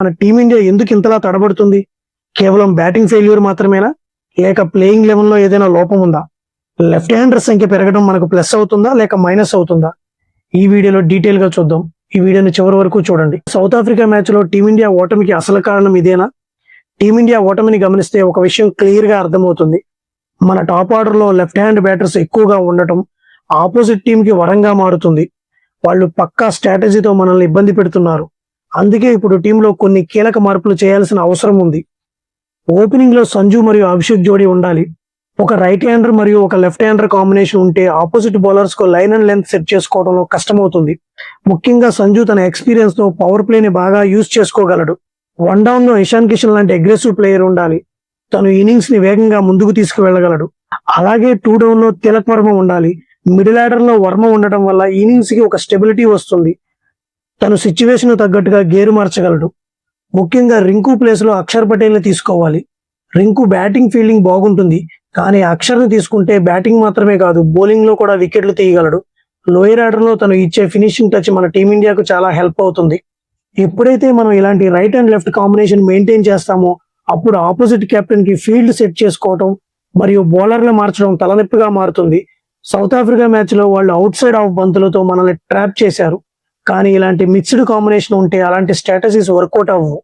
మన టీమిండియా ఎందుకు ఇంతలా తడబడుతుంది? కేవలం బ్యాటింగ్ ఫెయిల్యూర్ మాత్రమేనా, లేక ప్లేయింగ్ లెవెన్ లో ఏదైనా లోపం ఉందా? లెఫ్ట్ హ్యాండర్ సంఖ్య పెరగడం మనకు ప్లస్ అవుతుందా లేక మైనస్ అవుతుందా? ఈ వీడియోలో డీటెయిల్ గా చూద్దాం. ఈ వీడియోని చివరి వరకు చూడండి. సౌత్ ఆఫ్రికా మ్యాచ్ లో టీమిండియా ఓటమికి అసలు కారణం ఇదేనా? టీమిండియా ఓటమిని గమనిస్తే ఒక విషయం క్లియర్ గా అర్థమవుతుంది. మన టాప్ ఆర్డర్ లో లెఫ్ట్ హ్యాండ్ బ్యాటర్స్ ఎక్కువగా ఉండటం ఆపోజిట్ టీం కి వరంగా మారుతుంది. వాళ్ళు పక్కా స్ట్రాటజీతో మనల్ని ఇబ్బంది పెడుతున్నారు. అందుకే ఇప్పుడు టీంలో కొన్ని కీలక మార్పులు చేయాల్సిన అవసరం ఉంది. ఓపెనింగ్ లో సంజు మరియు అభిషేక్ జోడీ ఉండాలి. ఒక రైట్ హ్యాండర్ మరియు ఒక లెఫ్ట్ హ్యాండర్ కాంబినేషన్ ఉంటే ఆపోజిట్ బౌలర్స్ కు లైన్ అండ్ లెంత్ సెట్ చేసుకోవడంలో కష్టమవుతుంది. ముఖ్యంగా సంజు తన ఎక్స్పీరియన్స్ తో పవర్ ప్లే ని బాగా యూజ్ చేసుకోగలడు. వన్ డౌన్ లో ఇషాన్ కిషన్ లాంటి అగ్రెసివ్ ప్లేయర్ ఉండాలి. తను ఇన్నింగ్స్ ని వేగంగా ముందుకు తీసుకువెళ్లగలడు. అలాగే టూ డౌన్ లో తిలక్ వర్మ ఉండాలి. మిడిల్ ఆర్డర్ లో వర్మ ఉండటం వల్ల ఇన్నింగ్స్ కి ఒక స్టెబిలిటీ వస్తుంది. తను సిచ్యువేషన్ తగ్గట్టుగా గేరు మార్చగలడు. ముఖ్యంగా రింకు ప్లేస్ లో అక్షర్ పటేల్ ని తీసుకోవాలి. రింకు బ్యాటింగ్ ఫీల్డింగ్ బాగుంటుంది, కానీ అక్షర్ ని తీసుకుంటే బ్యాటింగ్ మాత్రమే కాదు బౌలింగ్ లో కూడా వికెట్లు తీయగలడు. లోయర్ ఆర్డర్ లో తను ఇచ్చే ఫినిషింగ్ టచ్ మన టీమిండియాకు చాలా హెల్ప్ అవుతుంది. ఎప్పుడైతే మనం ఇలాంటి right and left combination maintain చేస్తామో అప్పుడు ఆపోజిట్ కెప్టెన్ కి ఫీల్డ్ సెట్ చేసుకోవటం మరియు బౌలర్లు మార్చడం తలనొప్పిగా మారుతుంది. సౌత్ ఆఫ్రికా మ్యాచ్ లో వాళ్ళు అవుట్ సైడ్ ఆఫ్ బంతులతో మనల్ని ట్రాప్ చేశారు. కానీ ఇలాంటి మిక్స్డ్ కాంబినేషన్ ఉంటే అలాంటి స్ట్రాటజీస్ వర్కౌట్ అవ్వవు.